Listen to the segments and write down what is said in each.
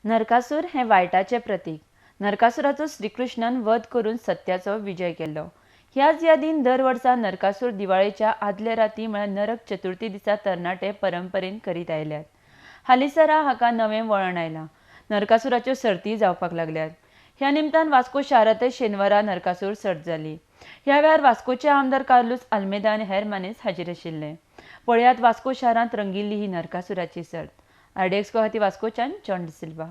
नरकासूर हे वायटाचे प्रतीक। नरकासुराचो श्रीकृष्णान वध करून सत्याचो विजय केलो। ह्याच यादीन दर वर्सा नरकासूर दिवाळेच्या आदले राती म्हळ्यार नरक चतुर्थी दिसा तरणाटे परंपरेन करीत आयल्यात। हालीसरा हाका नवें वळण आयलां। नरकासुराच्यो सर्ती जावपाक लागल्यात। ह्या निमतान वास्को शारांतय शेनवारा नरकासूर सर्त जाली। ह्या वेळार वास्कोचे आमदार कार्लोस आल्मेदा आनी हेर मनीस हाजीर आशिल्ले। पळयात वास्को शारांत रंगिल्ली ही नरकासुराची सर्त। आरडीएक्सको खातीर वास्कोच्यान जॉन डिसिल्वा।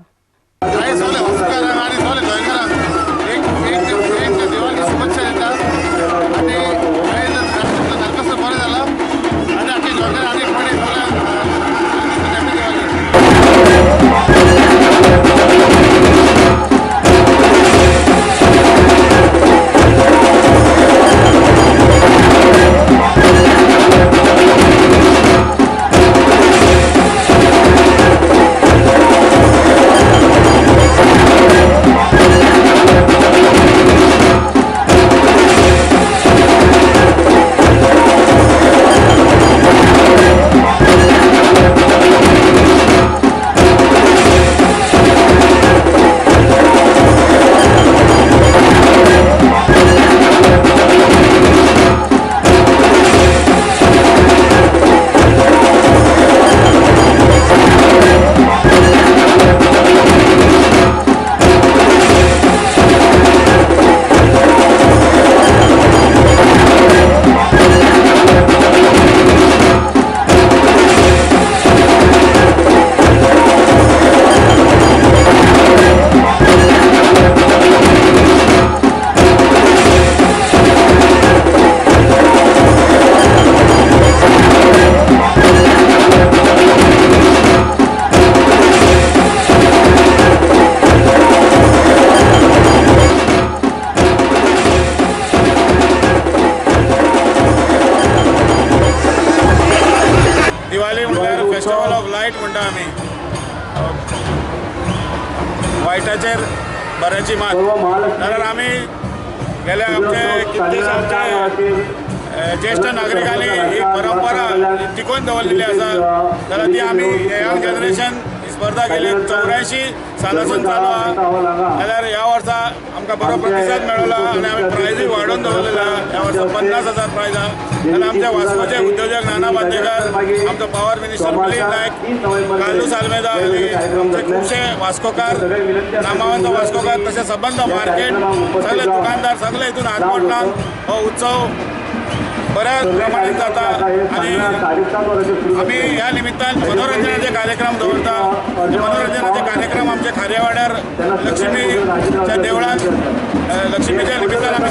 दिवाळी म्हणल्यार फेस्टिवल ऑफ लायट म्हणटा आमी। वायटाचेर बऱ्याची मात जाल्यार आमी गेल्या आमचे कितलेशे ज्येष्ठ नागरिकांनी ही परंपरा टिकोवन दवरलेली आसा। जाल्यार ती आमी यंग जनरेशन ही स्पर्धा गेली 84 सालासून चालू आहा। जाल्यार ह्या वर्सा आमकां बरो प्रतिसाद मेळ्ळो आनी आमी प्रायजूय वाडोवन दवरलेला। ह्या वर्सा 50,000 प्रायज आहा। जाल्यार आमच्या वास्कोचे उद्योजक नाना बांदेकर, आमचो पावर मिनिस्टर मिलिंद नायक, कार्लोस आल्मेदा आनी आमचे खुबशे वास्कोकार, नामवंत वास्कोकार, तशें सबंद मार्केट सगळे दुकानदार सगळे हितून हातमोडटान हो उत्सव बऱ्या प्रमाणात जाता। आनी आमी ह्या निमित्तान मनोरंजनाचे कार्यक्रम दवरता। मनोरंजनाचे कार्यक्रम आमचे खारेवाड्यार लक्ष्मीच्या देवळान लक्ष्मीच्या निमित्तान आमी